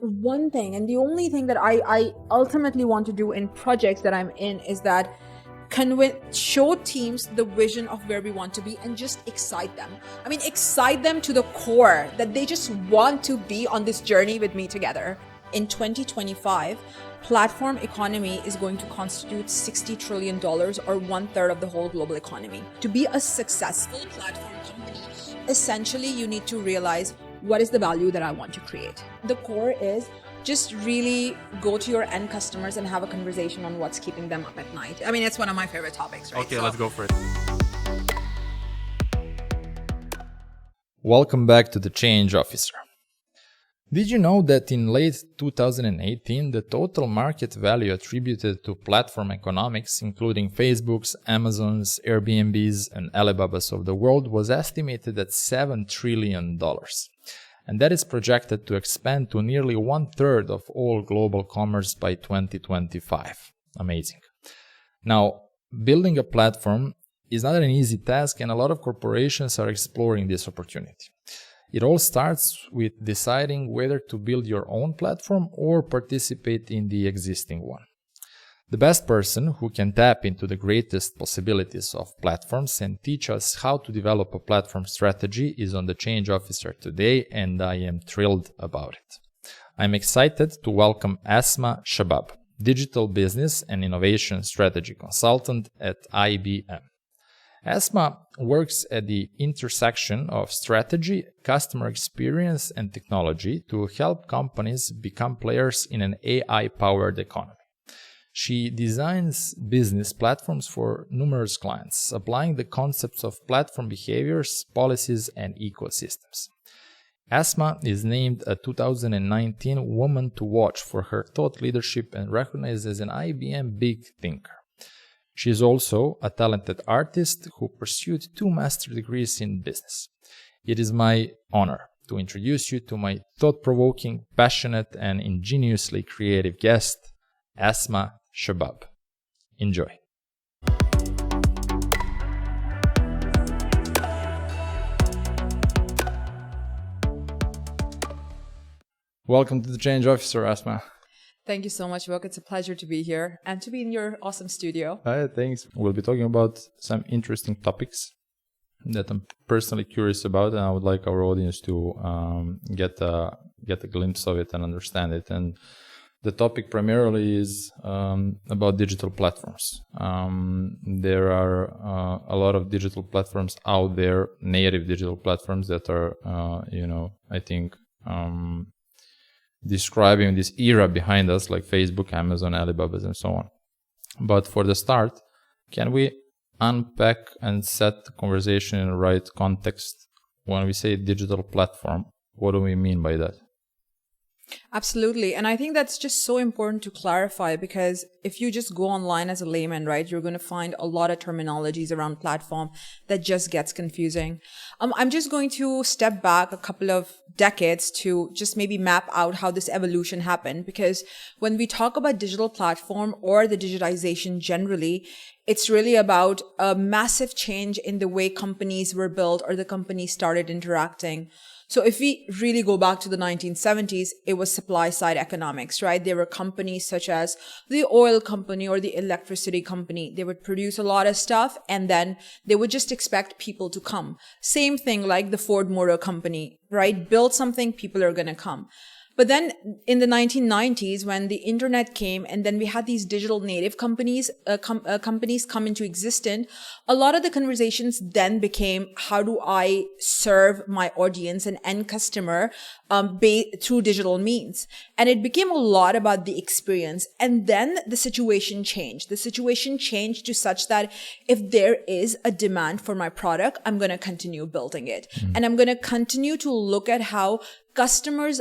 one thing, and the only thing that I ultimately want to do in projects that I'm in is that show teams the vision of where we want to be and just excite them. I mean, excite them to the core that they just want to be on this journey with me together. In 2025, platform economy is going to constitute $60 trillion or 1/3 of the whole global economy. To be a successful platform company, essentially you need to realize what is the value that I want to create. The core is just really go to your end customers and have a conversation on what's keeping them up at night. I mean, it's one of my favorite topics, right? Okay, let's go for it. Welcome back to The Change Officer. Did you know that in late 2018, the total market value attributed to platform economics, including Facebook's, Amazon's, Airbnb's, and Alibaba's of the world, was estimated at $7 trillion? And that is projected to expand to nearly 1/3 of all global commerce by 2025. Amazing. Now, building a platform is not an easy task, and a lot of corporations are exploring this opportunity. It all starts with deciding whether to build your own platform or participate in the existing one. The best person who can tap into the greatest possibilities of platforms and teach us how to develop a platform strategy is on the Change Officer today, and I am thrilled about it. I'm excited to welcome Asma Shabab, Digital Business and Innovation Strategy Consultant at IBM. Asma works at the intersection of strategy, customer experience, and technology to help companies become players in an AI-powered economy. She designs business platforms for numerous clients, applying the concepts of platform behaviors, policies, and ecosystems. Asma is named a 2019 Woman to Watch for her thought leadership and recognized as an IBM Big Thinker. She is also a talented artist who pursued 2 master's degrees in business. It is my honor to introduce you to my thought-provoking, passionate, and ingeniously creative guest, Asma Shabab. Enjoy. Welcome to the Change Officer, Asma. Thank you so much, Wilk. It's a pleasure to be here and to be in your awesome studio. Thanks. We'll be talking about some interesting topics that I'm personally curious about, and I would like our audience to get a glimpse of it and understand it. And the topic primarily is about digital platforms. There are a lot of digital platforms out there, native digital platforms that are, I think, describing this era behind us, like Facebook, Amazon, Alibaba, and so on. But for the start, can we unpack and set the conversation in the right context? When we say digital platform, what do we mean by that? Absolutely. And I think that's just so important to clarify, because if you just go online as a layman, right, you're going to find a lot of terminologies around platform that just gets confusing. I'm just going to step back a couple of decades to just maybe map out how this evolution happened, because when we talk about digital platform or the digitization generally, it's really about a massive change in the way companies were built or the companies started interacting. So if we really go back to the 1970s, it was supply side economics, right? There were companies such as the oil company or the electricity company. They would produce a lot of stuff and then they would just expect people to come. Same thing like the Ford Motor Company, right? Build something, people are going to come. But then in the 1990s, when the internet came and then we had these digital native companies come into existence, a lot of the conversations then became, how do I serve my audience and end customer through digital means? And it became a lot about the experience. And then the situation changed. The situation changed to such that if there is a demand for my product, I'm going to continue building it. And I'm going to continue to look at how customers'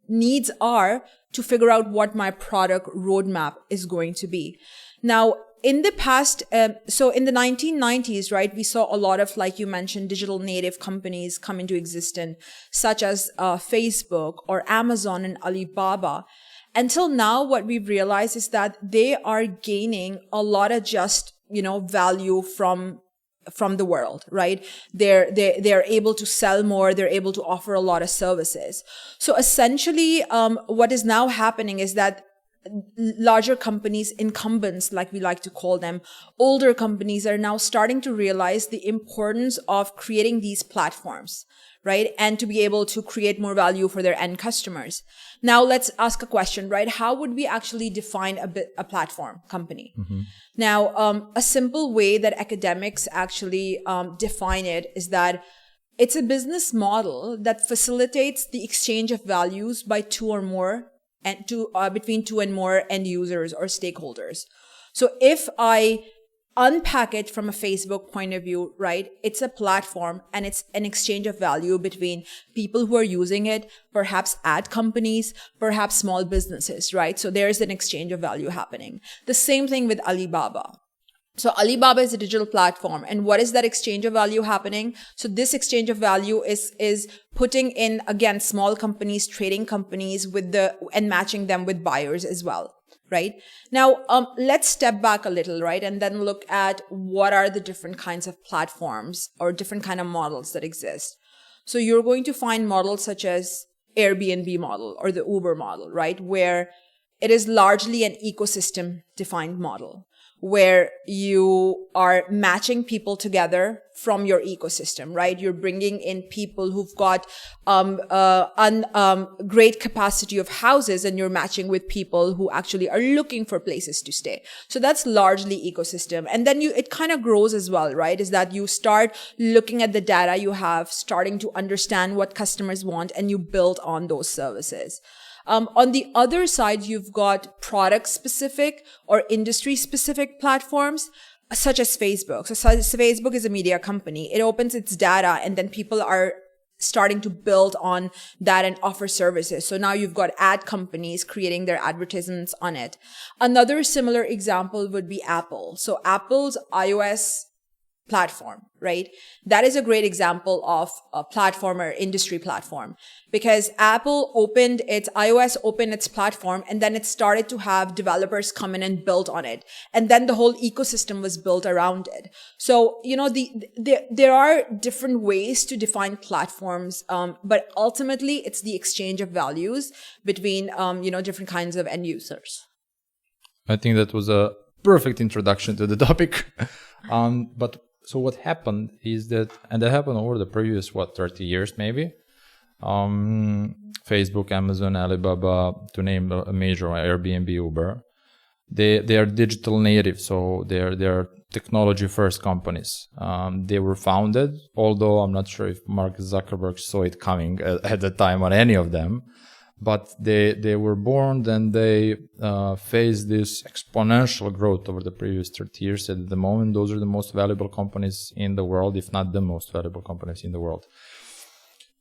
needs are to figure out what my product roadmap is going to be. Now, in the past, so in the 1990s, right, we saw a lot of, like you mentioned, digital native companies come into existence, such as Facebook or Amazon and Alibaba. Until now, what we've realized is that they are gaining a lot of just, value from from the world, right? They're able to sell more. They're able to offer a lot of services. So essentially, what is now happening is that larger companies, incumbents, like we like to call them, older companies are now starting to realize the importance of creating these platforms, right? And to be able to create more value for their end customers. Now let's ask a question, right? How would we actually define a platform company? Now, a simple way that academics actually define it is that it's a business model that facilitates the exchange of values by two or more and between two and more end users or stakeholders. So if I unpack it from a Facebook point of view, right, it's a platform and it's an exchange of value between people who are using it, perhaps ad companies, perhaps small businesses, right? So there's an exchange of value happening. The same thing with Alibaba. So Alibaba is a digital platform. And what is that exchange of value happening? So this exchange of value is putting in, again, small companies, trading companies and matching them with buyers as well, right? Now, let's step back a little, right? And then look at what are the different kinds of platforms or different kind of models that exist. So you're going to find models such as Airbnb model or the Uber model, right? Where it is largely an ecosystem defined model, where you are matching people together from your ecosystem, right? You're bringing in people who've got great capacity of houses, and you're matching with people who actually are looking for places to stay. So that's largely ecosystem. And then it kind of grows as well, right? Is that you start looking at the data you have, starting to understand what customers want, and you build on those services. On the other side, you've got product-specific or industry-specific platforms, such as Facebook. So Facebook is a media company. It opens its data, and then people are starting to build on that and offer services. So now you've got ad companies creating their advertisements on it. Another similar example would be Apple. So Apple's iOS platform, right? That is a great example of a platform or industry platform, because iOS opened its platform, and then it started to have developers come in and build on it. And then the whole ecosystem was built around it. So, there are different ways to define platforms, but ultimately it's the exchange of values between, different kinds of end users. I think that was a perfect introduction to the topic. So what happened is that, and that happened over the previous, 30 years maybe, Facebook, Amazon, Alibaba, to name a major, Airbnb, Uber, they are digital native, so they are technology first companies. They were founded, although I'm not sure if Mark Zuckerberg saw it coming at the time on any of them, but they were born and they faced this exponential growth over the previous 30 years. At the moment, those are the most valuable companies in the world, if not the most valuable companies in the world.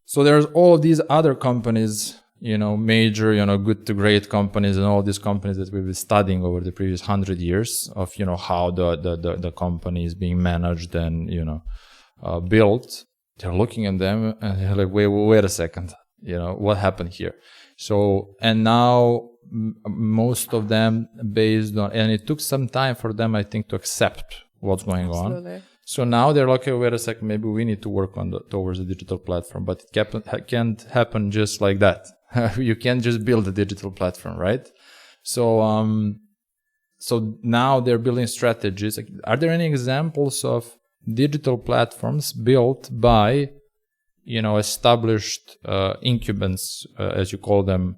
So there's all these other companies, major, good to great companies, and all these companies that we've been studying over the previous 100 years of, how the company is being managed and, built. They're looking at them and they're like, wait a second, what happened here? So, and now most of them based on, and it took some time for them, I think, to accept what's going on. So now they're like, okay, wait a second, maybe we need to work on towards a digital platform, but it can't happen just like that. You can't just build a digital platform, right? So, so now they're building strategies. Are there any examples of digital platforms built by established incumbents, as you call them,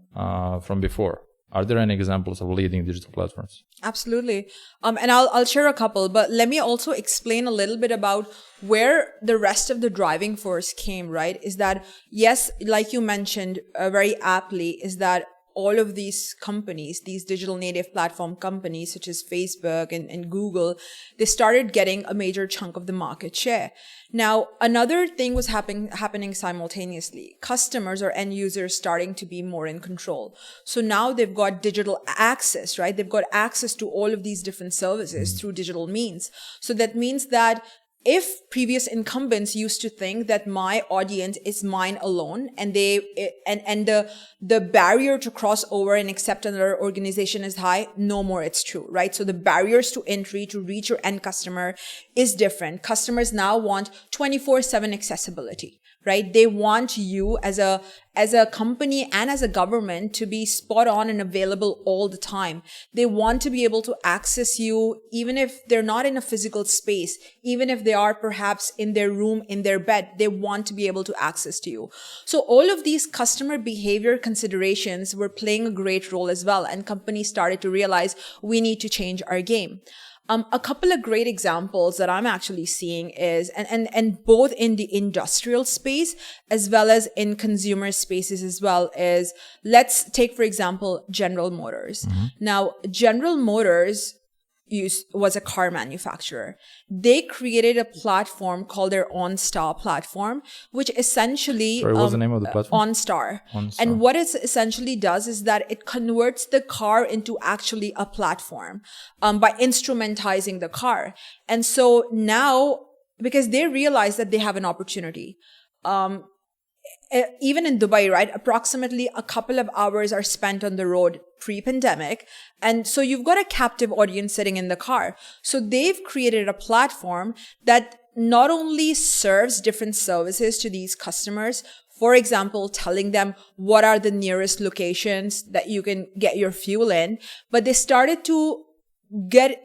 from before? Are there any examples of leading digital platforms? Absolutely. And I'll share a couple, but let me also explain a little bit about where the rest of the driving force came, right? Is that, yes, like you mentioned very aptly, is that all of these companies, these digital native platform companies such as Facebook and Google, they started getting a major chunk of the market share. Now, another thing was happening simultaneously. Customers or end users starting to be more in control. So now they've got digital access, right? They've got access to all of these different services through digital means. So that means that if previous incumbents used to think that my audience is mine alone, and the barrier to cross over and accept another organization is high, no more it's true, right? So the barriers to entry to reach your end customer is different. Customers now want 24/7 accessibility, right? They want you as a company and as a government to be spot on and available all the time. They want to be able to access you even if they're not in a physical space, even if they are perhaps in their room, in their bed, they want to be able to access to you. So all of these customer behavior considerations were playing a great role as well. And companies started to realize we need to change our game. A couple of great examples that I'm actually seeing is, and both in the industrial space as well as in consumer spaces as well, is, let's take, for example, General Motors. Now, General Motors was a car manufacturer. They created a platform called their OnStar platform, which essentially... Sorry, what's the name of the platform? OnStar. And what it essentially does is that it converts the car into actually a platform by instrumentizing the car. And so now, because they realize that they have an opportunity, even in Dubai, right, approximately a couple of hours are spent on the road pre-pandemic. And so you've got a captive audience sitting in the car. So they've created a platform that not only serves different services to these customers, for example, telling them what are the nearest locations that you can get your fuel in, but they started to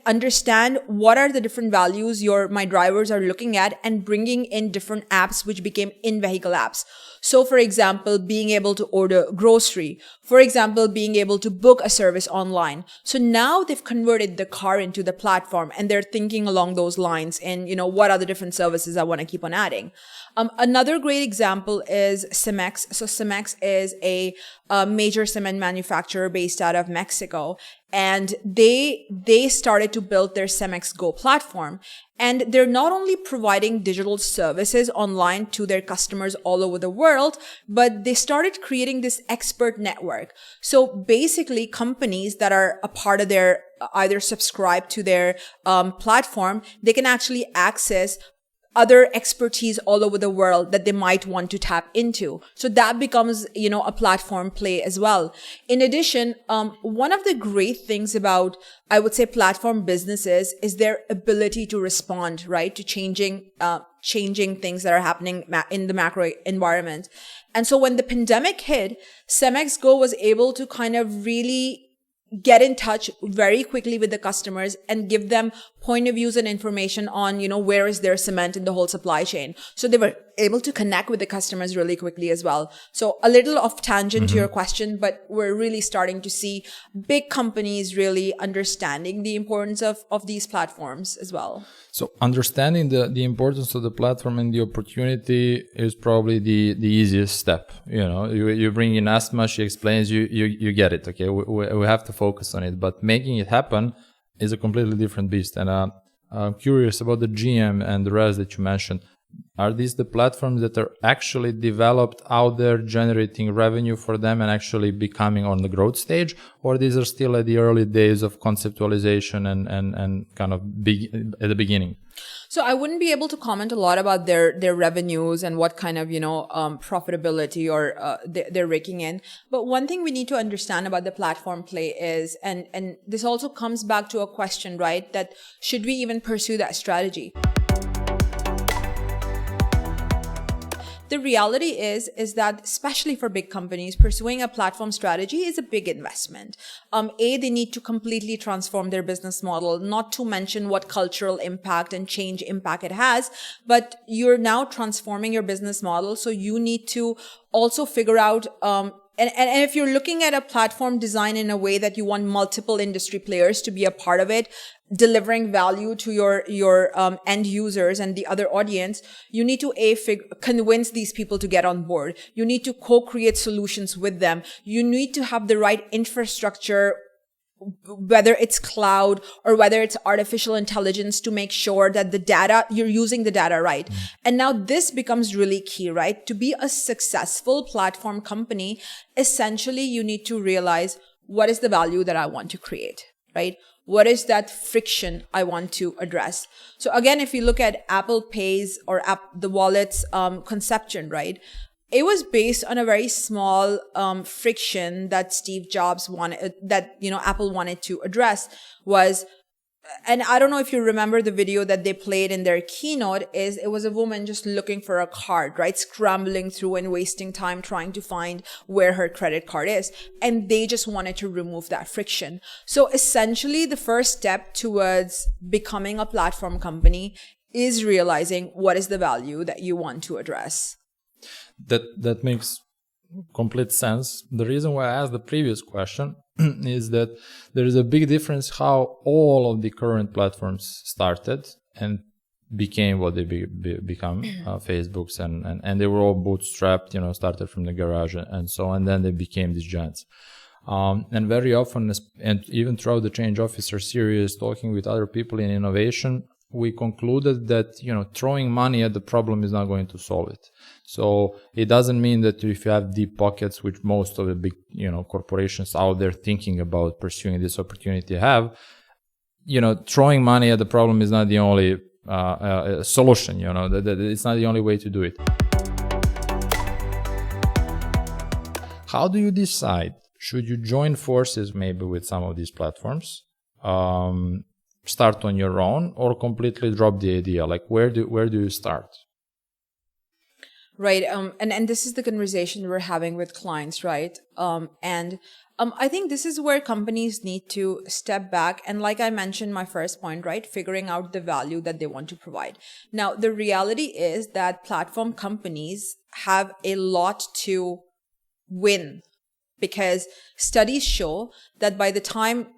understand what are the different values my drivers are looking at, and bringing in different apps which became in-vehicle apps. So for example, being able to order grocery, for example, being able to book a service online. So now they've converted the car into the platform, and they're thinking along those lines and, what are the different services I want to keep on adding. Another great example is Cemex. So Cemex is a major cement manufacturer based out of Mexico. And they started to build their Cemex Go platform. And they're not only providing digital services online to their customers all over the world, but they started creating this expert network. So basically, companies that are a part of their, either subscribe to their platform, they can actually access other expertise all over the world that they might want to tap into. So that becomes, a platform play as well. In addition, one of the great things about, I would say, platform businesses is their ability to respond, right, to changing things that are happening in the macro environment. And so when the pandemic hit, Cemex Go was able to kind of really get in touch very quickly with the customers and give them point of views and information on, where is their cement in the whole supply chain. So they were able to connect with the customers really quickly as well. So a little off tangent to your question, but we're really starting to see big companies really understanding the importance of these platforms as well. So understanding the importance of the platform and the opportunity is probably the easiest step. You bring in Asma, she explains, you get it. Okay, we have to focus on it, but making it happen is a completely different beast. And I'm curious about the GM and the rest that you mentioned. Are these the platforms that are actually developed out there, generating revenue for them and actually becoming on the growth stage? Or these are still at the early days of conceptualization and kind of big at the beginning? So I wouldn't be able to comment a lot about their revenues and what kind of, profitability or they're raking in. But one thing we need to understand about the platform play is, and this also comes back to a question, right, that should we even pursue that strategy? The reality is that especially for big companies, pursuing a platform strategy is a big investment. They need to completely transform their business model, not to mention what cultural impact and change impact it has, but you're now transforming your business model. So you need to also figure out, and if you're looking at a platform design in a way that you want multiple industry players to be a part of it, delivering value to your end users and the other audience, you need to convince these people to get on board. You need to co-create solutions with them. You need to have the right infrastructure, whether it's cloud or whether it's artificial intelligence, to make sure that you're using the data right. And now this becomes really key, right? To be a successful platform company, essentially you need to realize what is the value that I want to create. right? What is that friction I want to address? So again, if you look at Apple Pay's or the wallet's conception, right? It was based on a very small friction that Steve Jobs wanted, that, Apple wanted to address was, and I don't know if you remember the video that they played in their keynote, it was a woman just looking for a card, right? Scrambling through and wasting time trying to find where her credit card is. And they just wanted to remove that friction. So essentially, the first step towards becoming a platform company is realizing what is the value that you want to address. That makes complete sense. The reason why I asked the previous question is that there is a big difference how all of the current platforms started and became what they become, Facebooks, and they were all bootstrapped, started from the garage and so on, and then they became these giants. And very often, and even throughout the Change Officer series, talking with other people in innovation, we concluded that, throwing money at the problem is not going to solve it. So it doesn't mean that if you have deep pockets, which most of the big, corporations out there thinking about pursuing this opportunity have, throwing money at the problem is not the only solution, it's not the only way to do it. How do you decide? Should you join forces maybe with some of these platforms? Start on your own, or completely drop the idea? Like, where do you start? Right. And this is the conversation we're having with clients, right? I think this is where companies need to step back. And like I mentioned, my first point, right? Figuring out the value that they want to provide. Now, the reality is that platform companies have a lot to win, because studies show that by the time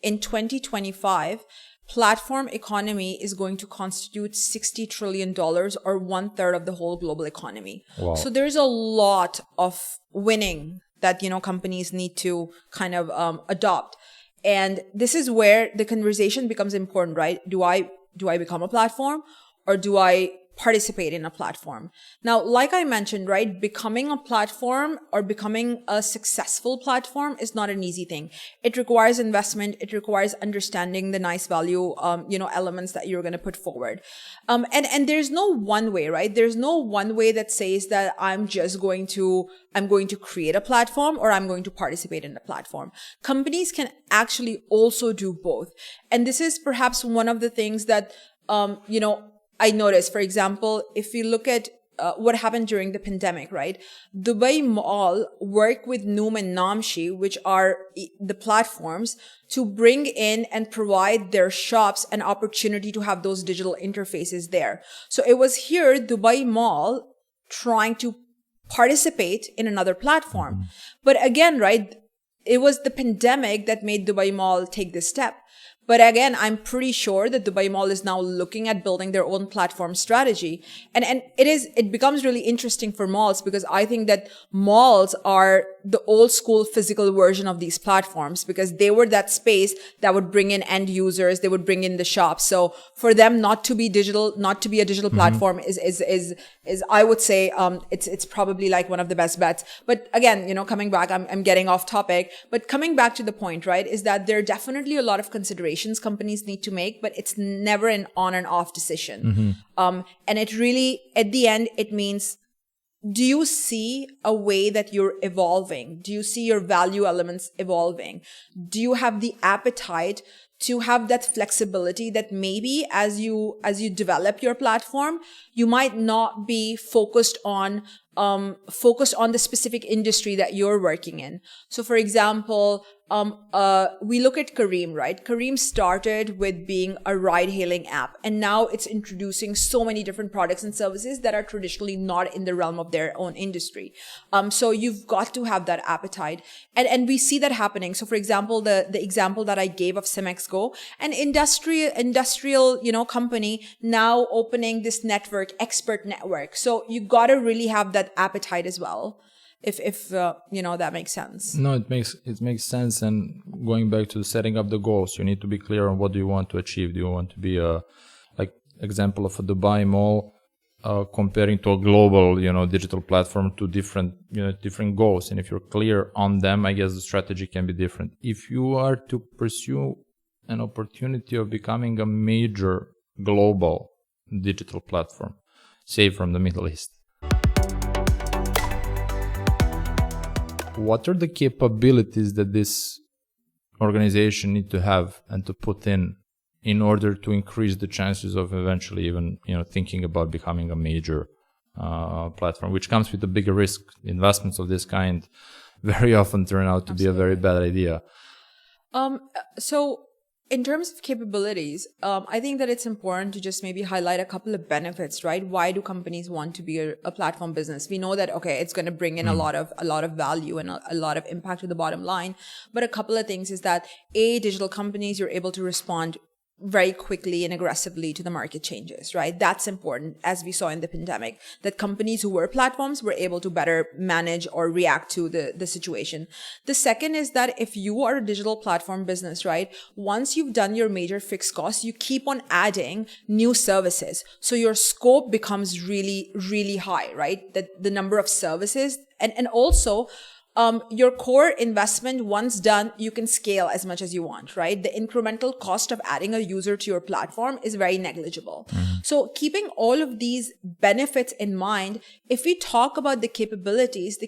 in 2025, platform economy is going to constitute $60 trillion, or 1/3 of the whole global economy. Wow. So there's a lot of winning that, companies need to kind of adopt. And this is where the conversation becomes important, right? Do I become a platform, or do I participate in a platform? Now, like I mentioned, right, becoming a platform or becoming a successful platform is not an easy thing. It requires investment. It requires understanding the nice value, elements that you're going to put forward. And there's no one way, right? There's no one way that says that I'm going to create a platform, or I'm going to participate in a platform. Companies can actually also do both. And this is perhaps one of the things that, I noticed. For example, if we look at what happened during the pandemic, right? Dubai Mall worked with Noom and Namshi, which are the platforms, to bring in and provide their shops an opportunity to have those digital interfaces there. So it was here, Dubai Mall, trying to participate in another platform. But again, right, it was the pandemic that made Dubai Mall take this step. But again, I'm pretty sure that Dubai Mall is now looking at building their own platform strategy. And it becomes really interesting for malls, because I think that malls are the old school physical version of these platforms, because they were that space that would bring in end users, they would bring in the shops. So for them not to be a digital platform is I would say, it's probably like one of the best bets. But again, coming back, I'm getting off topic, but coming back to the point, right, is that there are definitely a lot of considerations companies need to make, but it's never an on and off decision. And it really, at the end, it means, do you see a way that you're evolving? Do you see your value elements evolving? Do you have the appetite to have that flexibility that maybe as you develop your platform, you might not be focused on the specific industry that you're working in. So for example, we look at Careem, right? Careem started with being a ride-hailing app, and now it's introducing so many different products and services that are traditionally not in the realm of their own industry. So you've got to have that appetite, and we see that happening. So for example, the example that I gave of Cemex Go, an industrial company now opening this network, expert network. So you got to really have that appetite as well. If that makes sense. No, it makes sense. And going back to setting up the goals, you need to be clear on what do you want to achieve. Do you want to be a, like example of a Dubai Mall, comparing to a global, digital platform, to different goals. And if you're clear on them, I guess the strategy can be different. If you are to pursue an opportunity of becoming a major global digital platform, say from the Middle East. What are the capabilities that this organization need to have and to put in order to increase the chances of eventually even thinking about becoming a major platform, which comes with a bigger risk? Investments of this kind very often turn out to be a very bad idea. So in terms of capabilities, I think that it's important to just maybe highlight a couple of benefits, right? Why do companies want to be a platform business? We know that, okay, it's going to bring in a lot of value and a lot of impact to the bottom line. But a couple of things is that digital companies, you're able to respond very quickly and aggressively to the market changes, right? That's important, as we saw in the pandemic, that companies who were platforms were able to better manage or react to the situation. The second is that if you are a digital platform business, right, once you've done your major fixed costs, you keep on adding new services. So your scope becomes really, really high, right? That the number of services and also your core investment, once done, you can scale as much as you want, right? The incremental cost of adding a user to your platform is very negligible. So keeping all of these benefits in mind, if we talk about the capabilities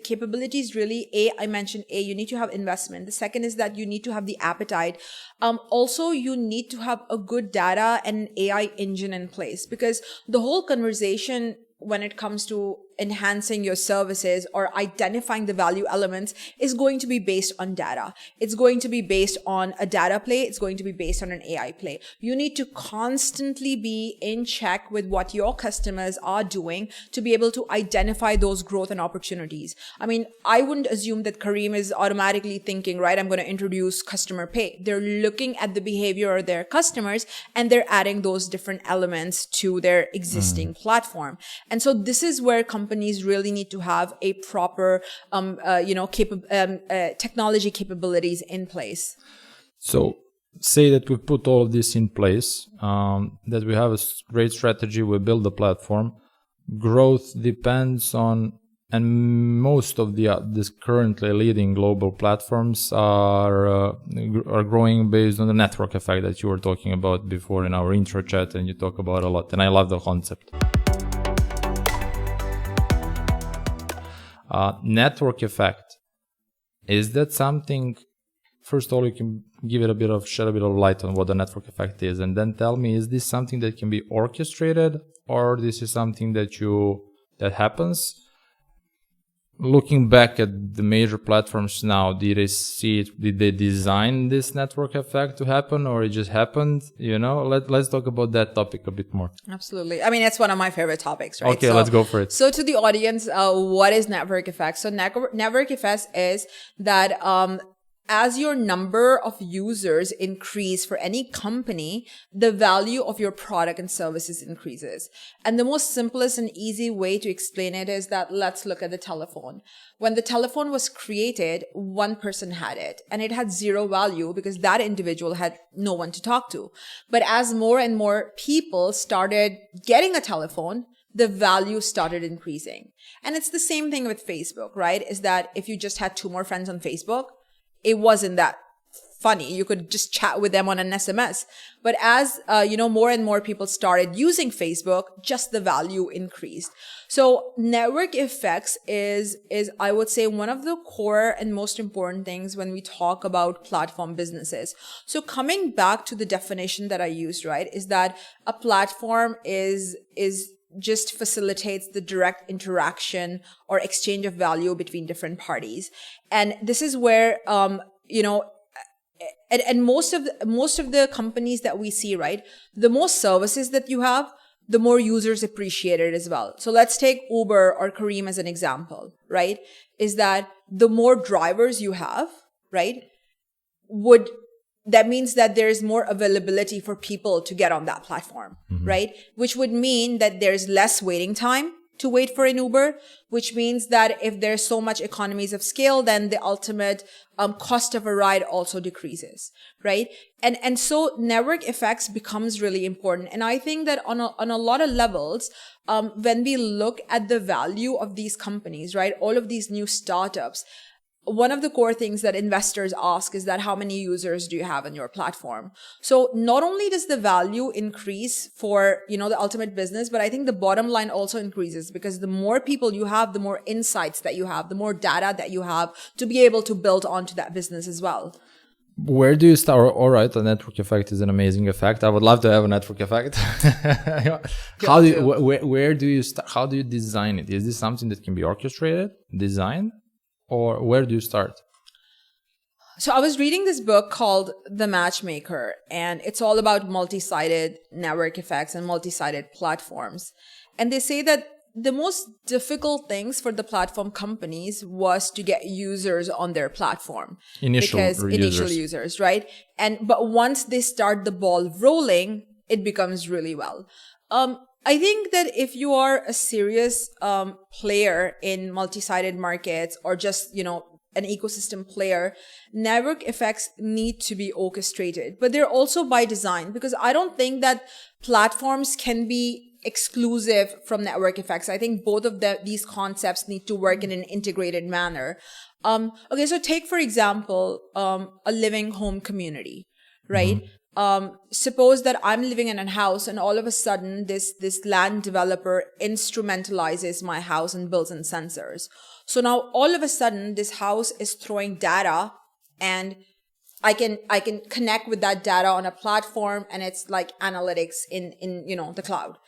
really, I mentioned you need to have investment. The second is that you need to have the appetite. Also, you need to have a good data and AI engine in place, because the whole conversation when it comes to enhancing your services or identifying the value elements is going to be based on data. It's going to be based on a data play. It's going to be based on an AI play. You need to constantly be in check with what your customers are doing to be able to identify those growth and opportunities. I mean, I wouldn't assume that Kareem is automatically thinking, right, I'm going to introduce customer pay. They're looking at the behavior of their customers and they're adding those different elements to their existing platform. And so this is where companies really need to have a proper, technology capabilities in place. So say that we put all of this in place, that we have a great strategy, we build a platform. Growth depends on, and most of these currently leading global platforms are growing based on the network effect that you were talking about before in our intro chat, and you talk about a lot, and I love the concept. Network effect, is that something? First of all, you can shed a bit of light on what the network effect is, and then tell me, is this something that can be orchestrated, or this is something that happens? Looking back at the major platforms now, did they design this network effect to happen, or it just happened? Let's talk about that topic a bit more. Absolutely. I mean, it's one of my favorite topics, right? Okay, let's go for it. So to the audience, what is network effect? So network effect is that as your number of users increase for any company, the value of your product and services increases. And the most simplest and easy way to explain it is that let's look at the telephone. When the telephone was created, one person had it and it had zero value because that individual had no one to talk to. But as more and more people started getting a telephone, the value started increasing. And it's the same thing with Facebook, right? Is that if you just had 2 more friends on Facebook, it wasn't that funny. You could just chat with them on an SMS. But as, more and more people started using Facebook, just the value increased. So network effects is I would say one of the core and most important things when we talk about platform businesses. So coming back to the definition that I used, right, is that a platform is just facilitates the direct interaction or exchange of value between different parties. And this is where, and most of the companies that we see, right, the more services that you have, the more users appreciate it as well. So let's take Uber or Kareem as an example, right, is that the more drivers you have, right, that means that there's more availability for people to get on that platform, right? Which would mean that there's less waiting time to wait for an Uber, which means that if there's so much economies of scale, then the ultimate cost of a ride also decreases, right? And so network effects becomes really important. And I think that on a lot of levels, when we look at the value of these companies, right, all of these new startups, one of the core things that investors ask is that how many users do you have on your platform? So not only does the value increase for, the ultimate business, but I think the bottom line also increases, because the more people you have, the more insights that you have, the more data that you have to be able to build onto that business as well. Where do you start? All right, the network effect is an amazing effect. I would love to have a network effect. Where do you start? How do you design it? Is this something that can be orchestrated, designed? Or where do you start? So I was reading this book called The Matchmaker, and it's all about multi-sided network effects and multi-sided platforms. And they say that the most difficult things for the platform companies was to get users on their platform. Initial users, right? But once they start the ball rolling, it becomes really well. I think that if you are a serious player in multi-sided markets, or just, an ecosystem player, network effects need to be orchestrated. But they're also by design, because I don't think that platforms can be exclusive from network effects. I think both of these concepts need to work in an integrated manner. Okay, so take, for example, a living home community, right? Mm-hmm. Suppose that I'm living in a house, and all of a sudden this land developer instrumentalizes my house and builds in sensors. So now all of a sudden this house is throwing data, and I can connect with that data on a platform, and it's like analytics in the cloud.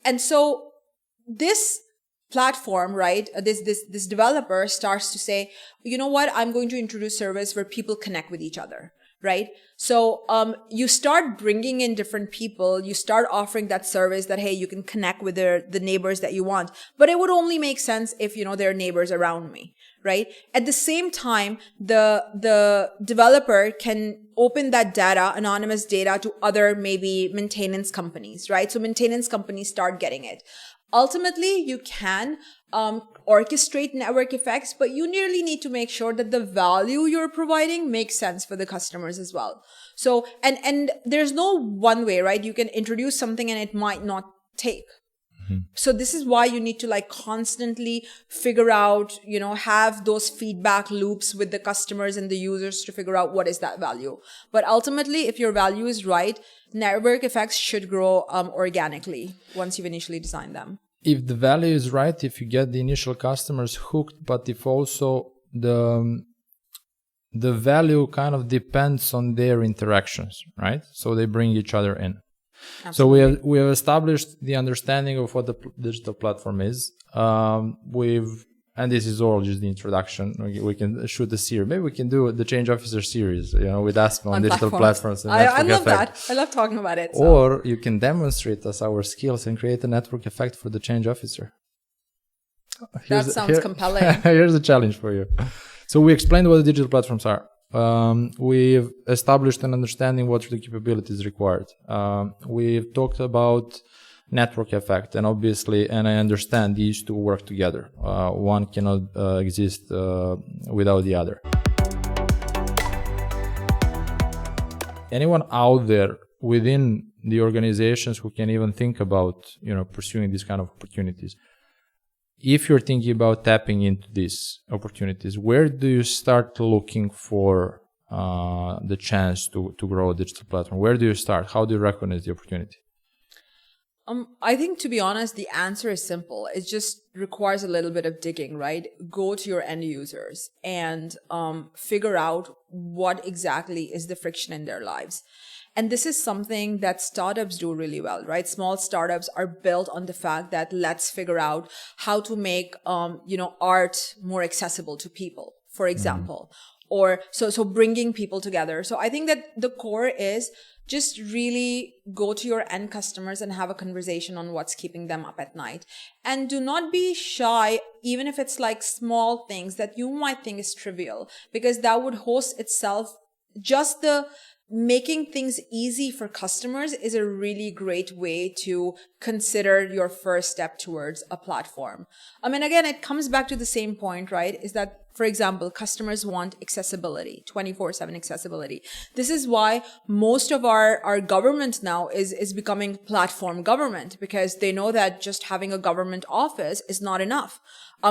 And so this platform, right, this developer starts to say, you know what, I'm going to introduce service where people connect with each other, right? So you start bringing in different people, you start offering that service that, hey, you can connect with the neighbors that you want, but it would only make sense if, there are neighbors around me, right? At the same time, the developer can open that data, anonymous data, to other maybe maintenance companies, right? So maintenance companies start getting it. Ultimately, you can orchestrate network effects, but you really need to make sure that the value you're providing makes sense for the customers as well. So, and there's no one way, right? You can introduce something and it might not take. So this is why you need to constantly figure out, have those feedback loops with the customers and the users to figure out what is that value. But ultimately, if your value is right, network effects should grow organically once you've initially designed them. If the value is right, if you get the initial customers hooked, but if also the value kind of depends on their interactions, right? So they bring each other in. Absolutely. So we have established the understanding of what the digital platform is. And this is all just the introduction. We can shoot a series. Maybe we can do the Change Officer series, with Asma on digital platforms. And I love that. I love talking about it. So. Or you can demonstrate us our skills and create a network effect for the Change Officer. That sounds compelling. Here's a challenge for you. So we explained what the digital platforms are. We've established an understanding what the capabilities required. We've talked about network effect, and obviously, and I understand these two work together. One cannot exist without the other. Anyone out there within the organizations who can even think about, pursuing these kind of opportunities, if you're thinking about tapping into these opportunities, where do you start looking for the chance to grow a digital platform? Where do you start? How do you recognize the opportunity? I think, to be honest, the answer is simple. It just requires a little bit of digging, right? Go to your end users and figure out what exactly is the friction in their lives. And this is something that startups do really well, right? Small startups are built on the fact that let's figure out how to make, art more accessible to people, for example, or so bringing people together. So I think that the core is just really go to your end customers and have a conversation on what's keeping them up at night. And do not be shy, even if it's like small things that you might think is trivial, because that would host itself. Just the making things easy for customers is a really great way to consider your first step towards a platform. I mean, again, it comes back to the same point, right? Is that For example, customers want accessibility, 24/7 accessibility. This is why most of our government now is becoming platform government, because they know that just having a government office is not enough.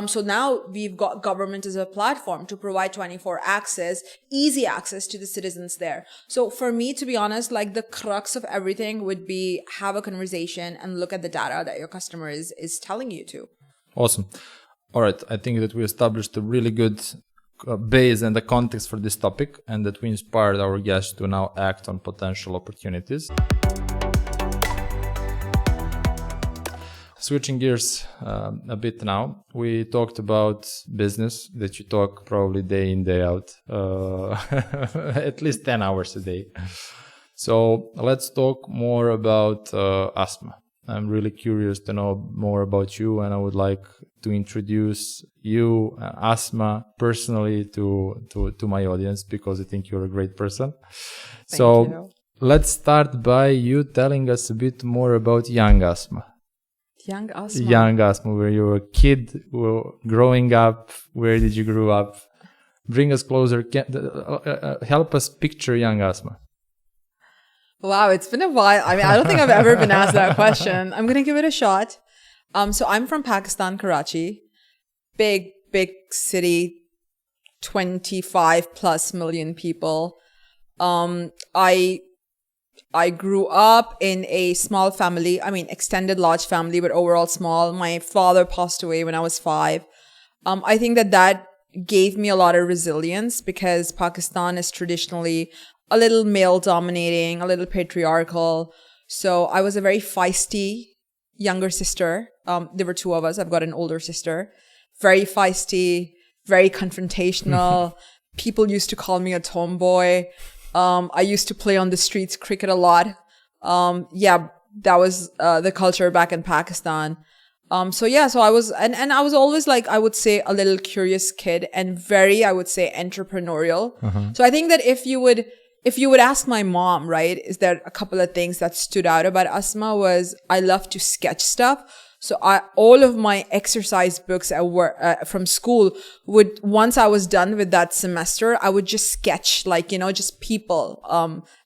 So now we've got government as a platform to provide 24 access, easy access to the citizens there. So for me, to be honest, like the crux of everything would be have a conversation and look at the data that your customer is telling you to. Awesome. All right. I think that we established a really good base and the context for this topic, and that we inspired our guests to now act on potential opportunities. Switching gears a bit now, we talked about business that you talk probably day in, day out, at least 10 hours a day. So let's talk more about Asma. I'm really curious to know more about you, and I would like to introduce you, Asma, personally to my audience, because I think you're a great person. Thank so you. Let's start by you telling us a bit more about young Asma. Young Asma. Young Asma, where you were a kid, growing up. Where did you grow up? Bring us closer. Help us picture young Asma. Wow, it's been a while. I mean, I don't think I've ever been asked that question. I'm going to give it a shot. So I'm from Pakistan, Karachi. Big city, 25 plus million people. I grew up in a small family. I mean, extended large family, but overall small. My father passed away when I was 5. I think that gave me a lot of resilience, because Pakistan is traditionally a little male dominating, a little patriarchal. So I was a very feisty younger sister. There were 2 of us. I've got an older sister. Very feisty, very confrontational. People used to call me a tomboy. I used to play on the streets cricket a lot. That was the culture back in Pakistan. So I was, and I was always like, I would say, a little curious kid, and very, I would say, entrepreneurial. So I think that if you would ask my mom, right, is there a couple of things that stood out about Asma was I love to sketch stuff. So all of my exercise books from school once I was done with that semester, I would just sketch, like, just people,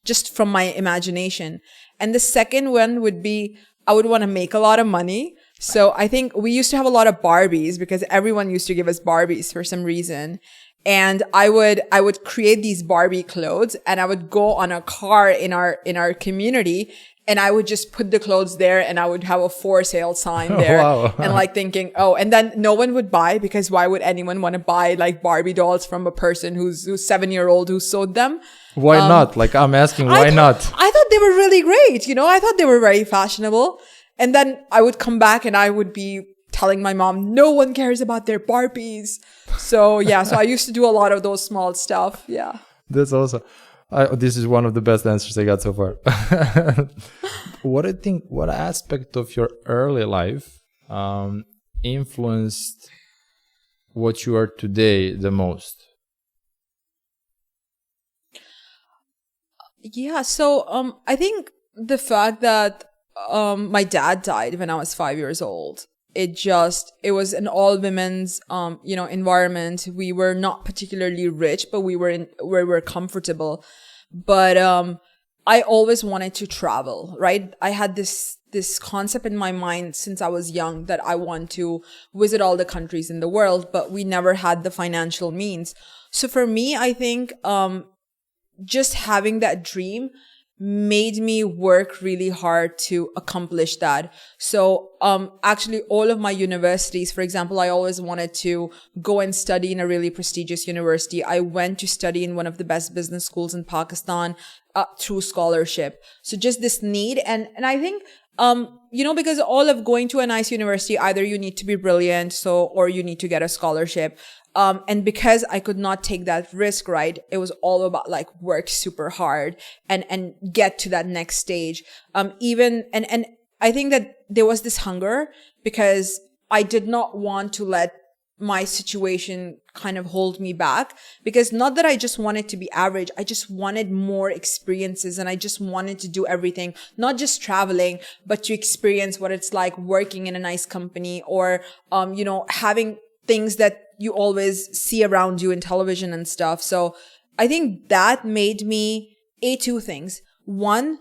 just from my imagination. And the second one would be, I would want to make a lot of money. So I think we used to have a lot of Barbies, because everyone used to give us Barbies for some reason. And I would create these Barbie clothes, and I would go on a car in our community, and I would just put the clothes there, and I would have a for sale sign there. Wow. And like thinking, and then no one would buy, because why would anyone want to buy like Barbie dolls from a person who's 7-year-old who sewed them? Why not? Like, I'm asking, why not? I thought they were really great. I thought they were very fashionable. And then I would come back and I would be telling my mom, no one cares about their Barbies. So I used to do a lot of those small stuff. Yeah. That's awesome. This is one of the best answers I got so far. What aspect of your early life influenced what you are today the most? Yeah, so I think the fact that my dad died when I was 5 years old. It was an all women's, environment. We were not particularly rich, but we were comfortable. But, I always wanted to travel, right? I had this concept in my mind since I was young that I want to visit all the countries in the world, but we never had the financial means. So for me, I think, just having that dream made me work really hard to accomplish that. So, actually all of my universities, for example, I always wanted to go and study in a really prestigious university. I went to study in one of the best business schools in Pakistan, through scholarship. So just this need. And I think, because all of going to a nice university, either you need to be brilliant, or you need to get a scholarship. And because I could not take that risk, right? It was all about like work super hard and get to that next stage. And I think that there was this hunger because I did not want to let my situation kind of hold me back, because not that I just wanted to be average. I just wanted more experiences, and I just wanted to do everything, not just traveling, but to experience what it's like working in a nice company, or, having things that, you always see around you in television and stuff. So I think that made me two things. One,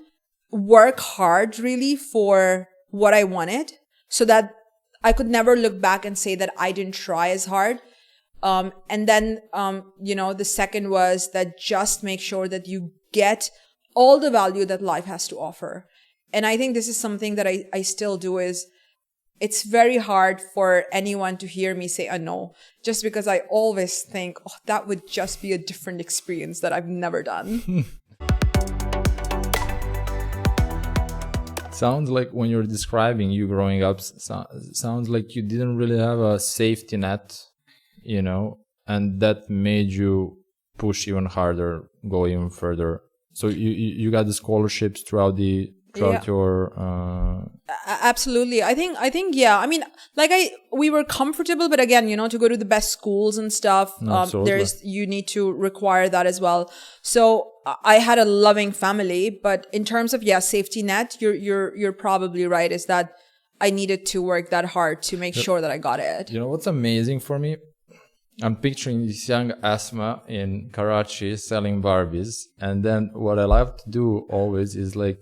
work hard really for what I wanted so that I could never look back and say that I didn't try as hard. And then, the second was that just make sure that you get all the value that life has to offer. And I think this is something that I still do is it's very hard for anyone to hear me say a no, just because I always think, oh, that would just be a different experience that I've never done. Sounds like when you're describing you growing up, sounds like you didn't really have a safety net, and that made you push even harder, go even further. So you got the scholarships throughout your Absolutely. I think yeah. I mean, we were comfortable, but again, to go to the best schools and stuff, you need to require that as well. So I had a loving family, but in terms of safety net, you're probably right, is that I needed to work that hard to make sure that I got it. You know what's amazing for me? I'm picturing this young Asma in Karachi selling Barbies, and then what I love to do always is like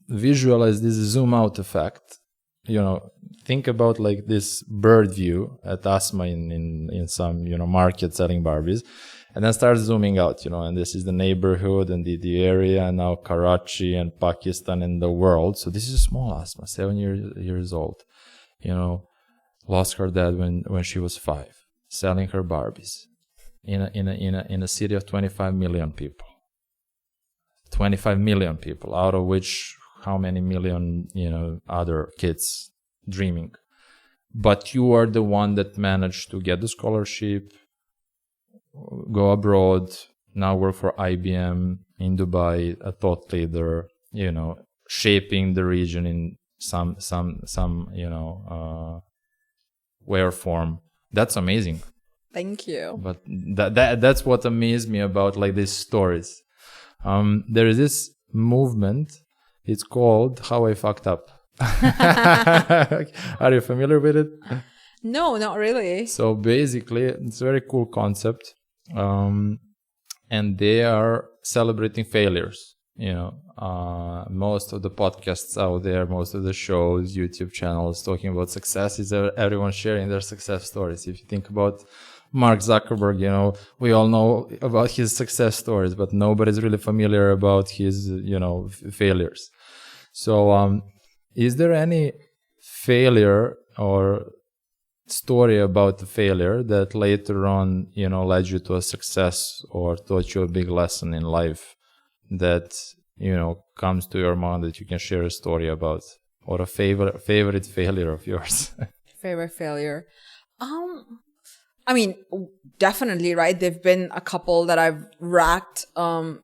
visualize this zoom out effect. Think about like this bird view at Asma in some market selling Barbies, and then start zooming out, and this is the neighborhood and the area, and now Karachi and Pakistan and the world. So this is a small Asma, 7 years old, lost her dad when she was 5, selling her Barbies in a city of 25 million people. 25 million people, out of which how many million, other kids dreaming. But you are the one that managed to get the scholarship, go abroad, now work for IBM in Dubai, a thought leader, shaping the region in some way or form. That's amazing. Thank you. But that's what amazed me about like these stories. There is this movement. It's called How I Fucked Up. Are you familiar with it? No, not really. So basically, it's a very cool concept. And they are celebrating failures. Most of the podcasts out there, most of the shows, YouTube channels talking about success is everyone sharing their success stories. If you think about Mark Zuckerberg, we all know about his success stories, but nobody's really familiar about his, failures. So, is there any failure or story about the failure that later on, led you to a success or taught you a big lesson in life that, comes to your mind that you can share a story about, or a favorite failure of yours? Favorite failure. I mean, definitely, right? There've been a couple that I've racked. And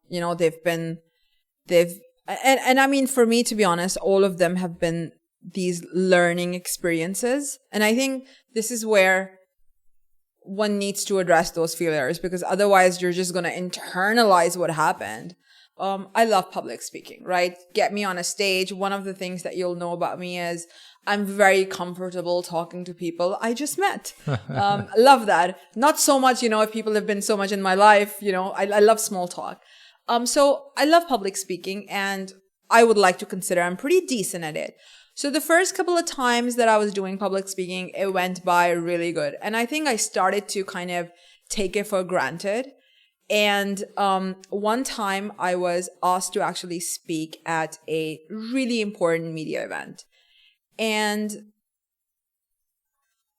I mean, for me, to be honest, all of them have been these learning experiences. And I think this is where one needs to address those failures, because otherwise you're just going to internalize what happened. I love public speaking, right? Get me on a stage. One of the things that you'll know about me is I'm very comfortable talking to people I just met. Love that. Not so much, if people have been so much in my life, I love small talk. So I love public speaking, and I would like to consider I'm pretty decent at it. So the first couple of times that I was doing public speaking, it went by really good. And I think I started to kind of take it for granted. And one time I was asked to actually speak at a really important media event. And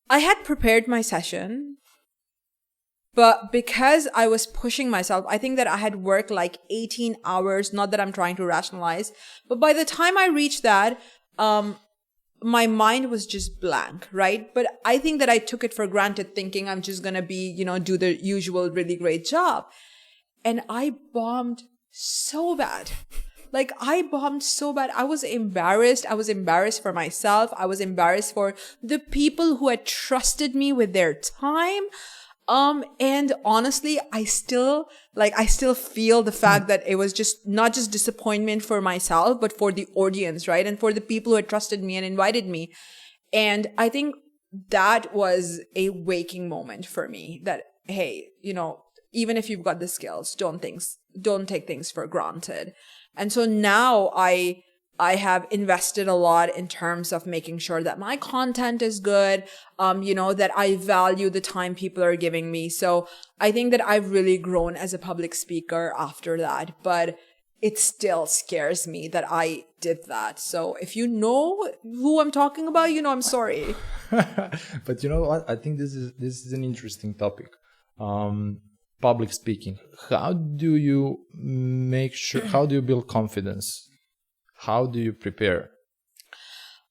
I had prepared my session, but because I was pushing myself, I think that I had worked like 18 hours, not that I'm trying to rationalize, but by the time I reached that, my mind was just blank, right? But I think that I took it for granted, thinking I'm just going to be, do the usual really great job. And I bombed so bad. I was embarrassed. I was embarrassed for myself. I was embarrassed for the people who had trusted me with their time. And honestly, I still feel the fact that it was just not just disappointment for myself, but for the audience, right? And for the people who had trusted me and invited me. And I think that was a waking moment for me that, hey, even if you've got the skills, don't take things for granted. And so now I have invested a lot in terms of making sure that my content is good, that I value the time people are giving me. So I think that I've really grown as a public speaker after that, but it still scares me that I did that. So if you know who I'm talking about, I'm sorry. But you know what? I think this is an interesting topic. Public speaking. How do you build confidence? How do you prepare?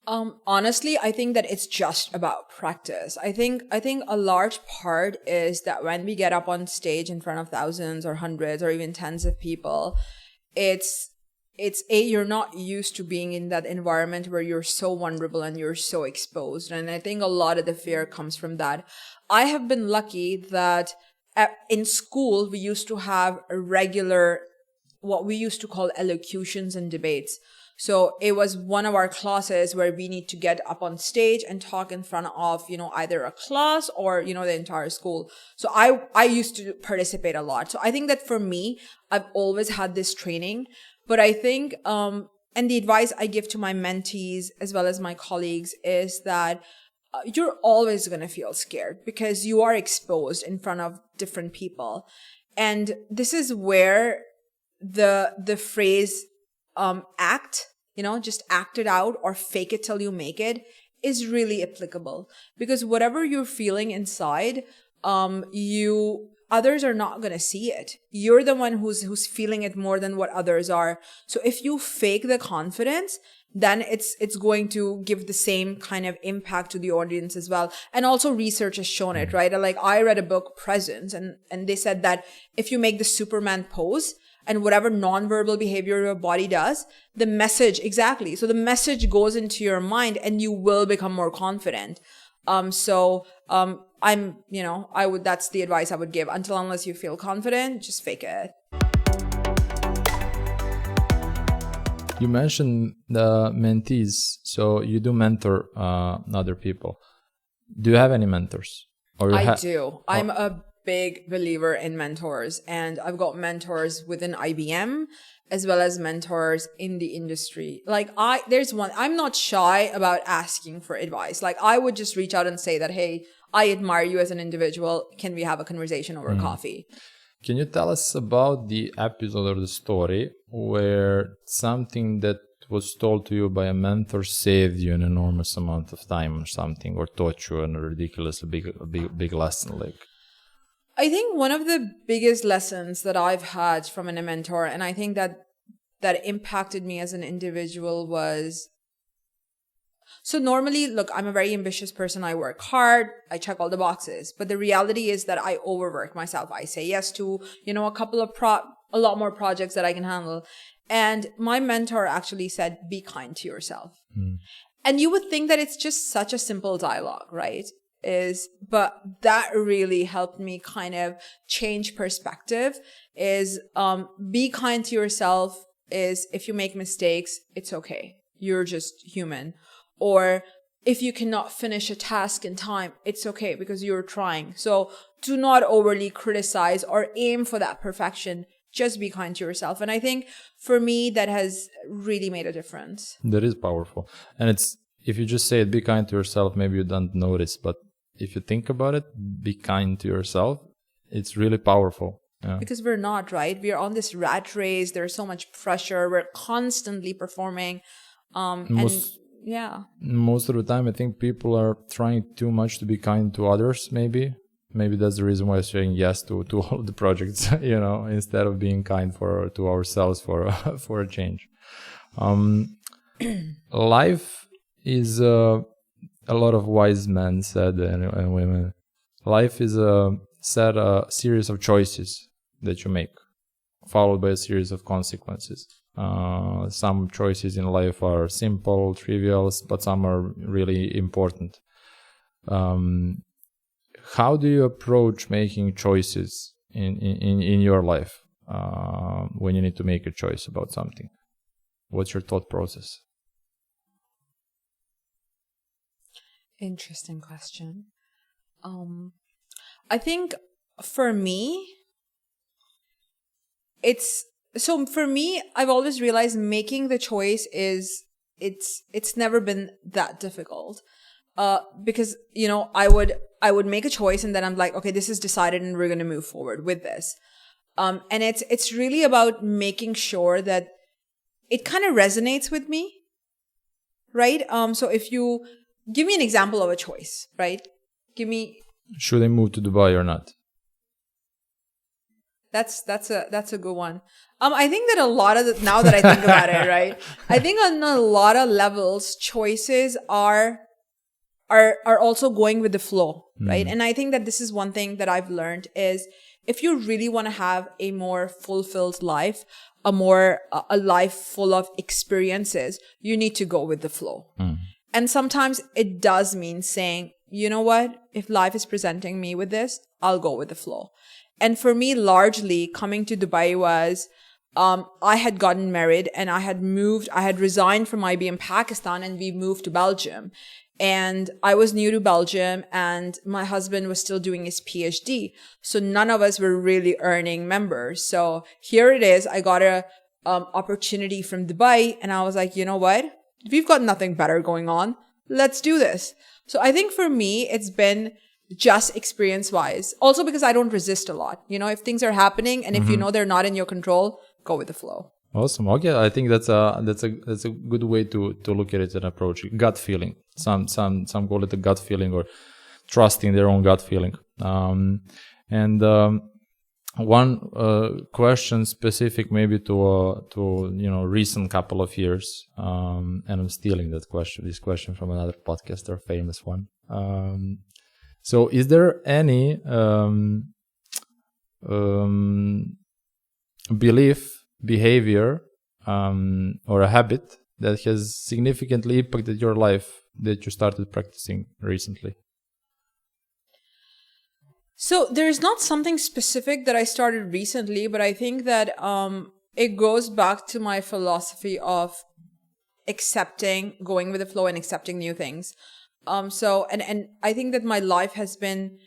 Honestly, I think that it's just about practice. I think a large part is that when we get up on stage in front of thousands or hundreds or even tens of people, it's you're not used to being in that environment where you're so vulnerable and you're so exposed. And I think a lot of the fear comes from that. I have been lucky that in school, we used to have a regular, what we used to call elocutions and debates. So it was one of our classes where we need to get up on stage and talk in front of, either a class or, the entire school. So I used to participate a lot. So I think that for me, I've always had this training, but I think, and the advice I give to my mentees as well as my colleagues is that you're always going to feel scared because you are exposed in front of different people. And this is where the phrase, act, just act it out or fake it till you make it is really applicable, because whatever you're feeling inside, others are not going to see it. You're the one who's feeling it more than what others are. So if you fake the confidence, then it's going to give the same kind of impact to the audience as well. And also research has shown it, right? Like I read a book, Presence, and they said that if you make the Superman pose and whatever nonverbal behavior your body does, the message, exactly. So the message goes into your mind and you will become more confident. That's the advice I would give. Unless you feel confident, just fake it. You mentioned the mentees, so you do mentor other people. Do you have any mentors? I do. I'm a big believer in mentors, and I've got mentors within IBM as well as mentors in the industry. Like I'm not shy about asking for advice. Like I would just reach out and say that, hey, I admire you as an individual. Can we have a conversation over coffee? Can you tell us about the episode or the story where something that was told to you by a mentor saved you an enormous amount of time or something, or taught you a ridiculously big lesson? Like, I think one of the biggest lessons that I've had from a mentor, and I think that impacted me as an individual, was, so normally, look, I'm a very ambitious person. I work hard. I check all the boxes. But the reality is that I overwork myself. I say yes to, a lot more projects that I can handle. And my mentor actually said, be kind to yourself. And you would think that it's just such a simple dialogue, right? But that really helped me kind of change perspective. Be kind to yourself is, if you make mistakes, it's okay. You're just human. Or if you cannot finish a task in time, it's okay because you're trying. So do not overly criticize or aim for that perfection. Just be kind to yourself. And I think for me, that has really made a difference. That is powerful. And if you just say it, be kind to yourself, maybe you don't notice. But if you think about it, be kind to yourself, it's really powerful. Yeah. Because we're not, right? We're on this rat race. There's so much pressure. We're constantly performing. Most of the time, I think people are trying too much to be kind to others, maybe. Maybe that's the reason why I'm saying yes to all of the projects, instead of being kind to ourselves for a change. Life is a lot of wise men said, and women. Life is a series of choices that you make, followed by a series of consequences. Some choices in life are simple, trivial, but some are really important. How do you approach making choices in your life when you need to make a choice about something? What's your thought process? Interesting question. I think for me, I've always realized making the choice it's never been that difficult. Because, I would make a choice and then I'm like, okay, this is decided and we're going to move forward with this. And it's really about making sure that it kind of resonates with me, right? So if you give me an example of a choice, right? Should I move to Dubai or not? That's a good one. I think that a lot of now that I think about it, right? I think on a lot of levels, choices are also going with the flow, right? And I think that this is one thing that I've learned is if you really want to have a more fulfilled life, a life full of experiences, you need to go with the flow. And sometimes it does mean saying, you know what? If life is presenting me with this, I'll go with the flow. And for me, largely coming to Dubai was, I had gotten married and I had resigned from IBM Pakistan and we moved to Belgium. And I was new to Belgium and my husband was still doing his PhD. So none of us were really earning members. So here it is. I got a opportunity from Dubai and I was like, you know what? We've got nothing better going on. Let's do this. So I think for me, it's been just experience wise. Also because I don't resist a lot. If things are happening and if they're not in your control, go with the flow. Awesome. Okay, I think that's a good way to look at it and approach it. Gut feeling. Some call it a gut feeling or trusting their own gut feeling. One question specific maybe to recent couple of years, and I'm stealing this question from another podcaster, famous one. So is there any belief, behavior, or a habit that has significantly impacted your life that you started practicing recently? So there's not something specific that I started recently, but I think that it goes back to my philosophy of going with the flow and accepting new things. And I think that my life has been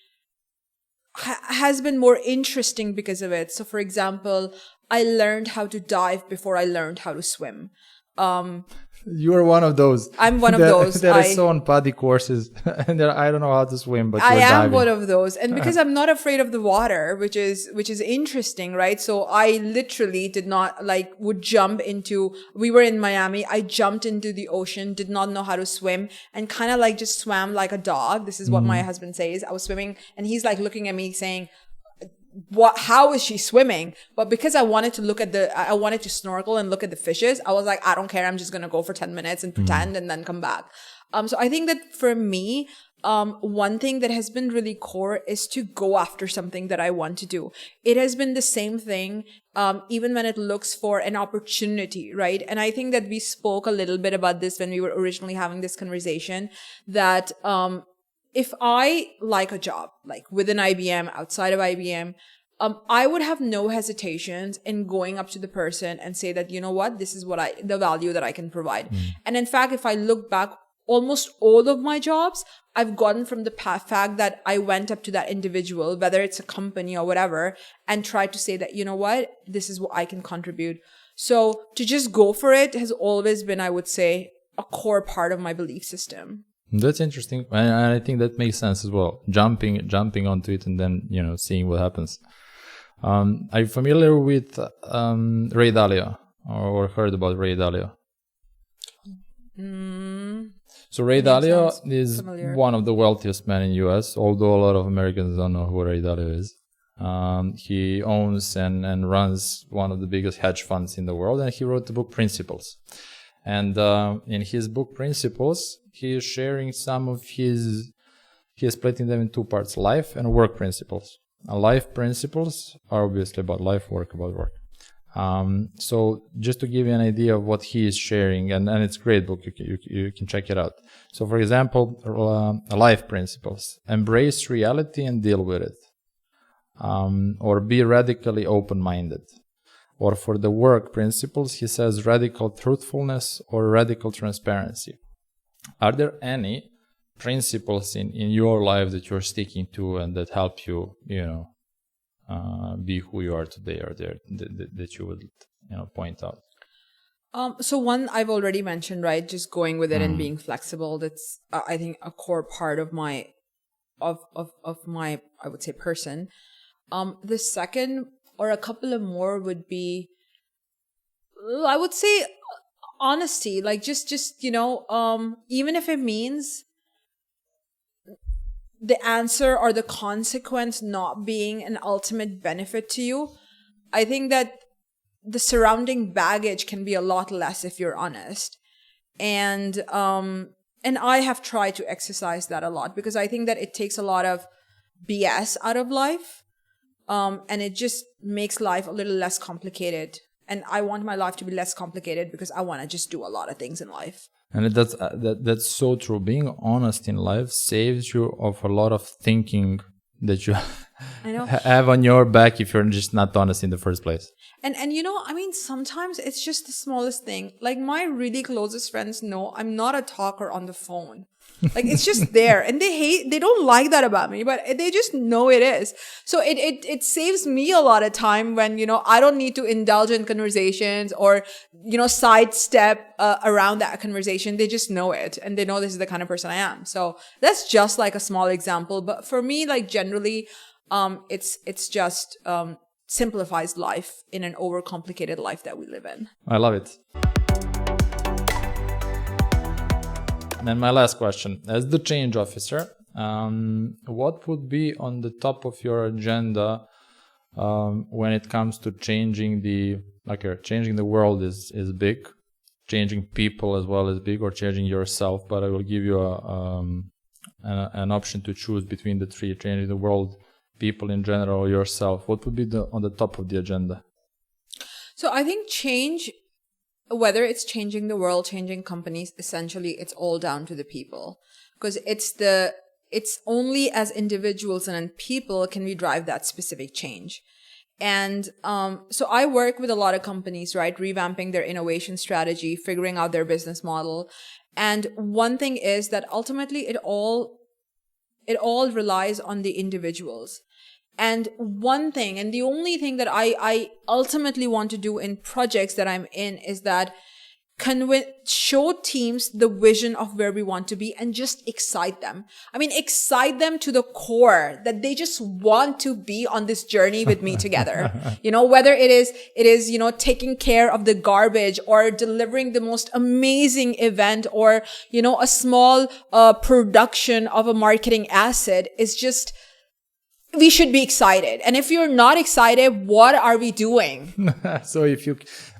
more interesting because of it. So for example, I learned how to dive before I learned how to swim. You are one of those. I'm one of those. That is so on PADI courses, and I don't know how to swim, but I am diving. one of those, and because I'm not afraid of the water, which is interesting, right? So I literally would jump into. We were in Miami. I jumped into the ocean, did not know how to swim, and kind of just swam like a dog. This is what my husband says. I was swimming, and he's looking at me saying, how is she swimming? But because I wanted to snorkel and look at the fishes, I was like, I don't care. I'm just going to go for 10 minutes and pretend and then come back. So I think that for me, one thing that has been really core is to go after something that I want to do. It has been the same thing, even when it looks for an opportunity, right? And I think that we spoke a little bit about this when we were originally having this conversation that, if I like a job, within IBM, outside of IBM, I would have no hesitations in going up to the person and say that, you know what, this is the value that I can provide. And in fact, if I look back, almost all of my jobs, I've gotten from the fact that I went up to that individual, whether it's a company or whatever, and tried to say that, you know what, this is what I can contribute. So to just go for it has always been, I would say, a core part of my belief system. That's interesting, and I think that makes sense as well. Jumping onto it and then seeing what happens. Are you familiar with Ray Dalio or heard about Ray Dalio? So Ray Dalio is familiar. One of the wealthiest men in US, although a lot of Americans don't know who Ray Dalio is. He owns and runs one of the biggest hedge funds in the world, and he wrote the book Principles. And in his book Principles, he is sharing some of he is splitting them in two parts, life and work principles. Life principles are obviously about life, work about work. So just to give you an idea of what he is sharing, and it's a great book, you can check it out. So for example, life principles: embrace reality and deal with it, or be radically open-minded. Or for the work principles, he says radical truthfulness or radical transparency. Are there any principles in your life that you're sticking to and that help you, be who you are today, or that you would, point out? So one I've already mentioned, right? Just going with it and being flexible. That's I think a core part of my of my, I would say, person. The second or a couple of more would be, I would say, honesty. Like just even if it means the answer or the consequence not being an ultimate benefit to you, I think that the surrounding baggage can be a lot less if you're honest. And I have tried to exercise that a lot, because I think that it takes a lot of BS out of life. And it just makes life a little less complicated. And I want my life to be less complicated because I want to just do a lot of things in life. And that's so true. Being honest in life saves you of a lot of thinking that you have on your back if you're just not honest in the first place. And sometimes it's just the smallest thing. Like, my really closest friends know I'm not a talker on the phone. Like, it's just there. And they don't like that about me, but they just know it is. So it saves me a lot of time when, I don't need to indulge in conversations or, sidestep around that conversation. They just know it, and they know this is the kind of person I am. So that's just like a small example. But for me, like, generally, it's just, simplifies life in an overcomplicated life that we live in. I love it. And my last question, as the change officer, what would be on the top of your agenda when it comes to changing changing the world is big, changing people as well is big, or changing yourself, but I will give you an option to choose between the three: changing the world, people in general, yourself. What would be on the top of the agenda? So I think change, whether it's changing the world, changing companies, essentially it's all down to the people, because it's only as individuals and people can we drive that specific change. And so I work with a lot of companies, right, revamping their innovation strategy, figuring out their business model. And one thing is that ultimately it all relies on the individuals. And one thing, and the only thing that I ultimately want to do in projects that I'm in is that show teams the vision of where we want to be and just excite them. I mean, excite them to the core that they just want to be on this journey with me together. Whether it is, taking care of the garbage or delivering the most amazing event or, a small production of a marketing asset, is just, we should be excited. And if you're not excited, what are we doing? So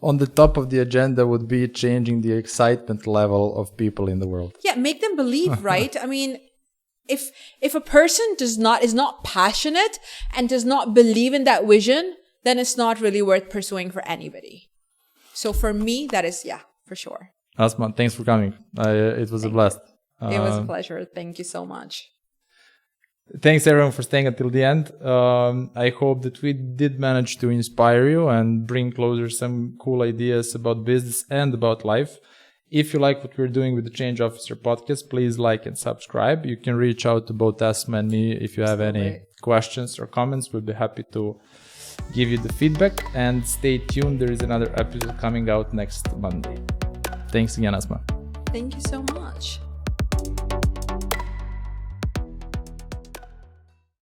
on the top of the agenda would be changing the excitement level of people in the world. Yeah, make them believe, right? I mean, if a person is not passionate and does not believe in that vision, then it's not really worth pursuing for anybody. So for me, that is, for sure. Asma, thanks for coming. It was a blast. It was a pleasure. Thank you so much. Thanks everyone for staying until the end. I hope that we did manage to inspire you and bring closer some cool ideas about business and about life. If you like what we're doing with the Change Officer podcast, please like and subscribe. You can reach out to both Asma and me if you have any questions or comments. We'll be happy to give you the feedback. And stay tuned. There is another episode coming out next Monday. Thanks again, Asma. Thank you so much.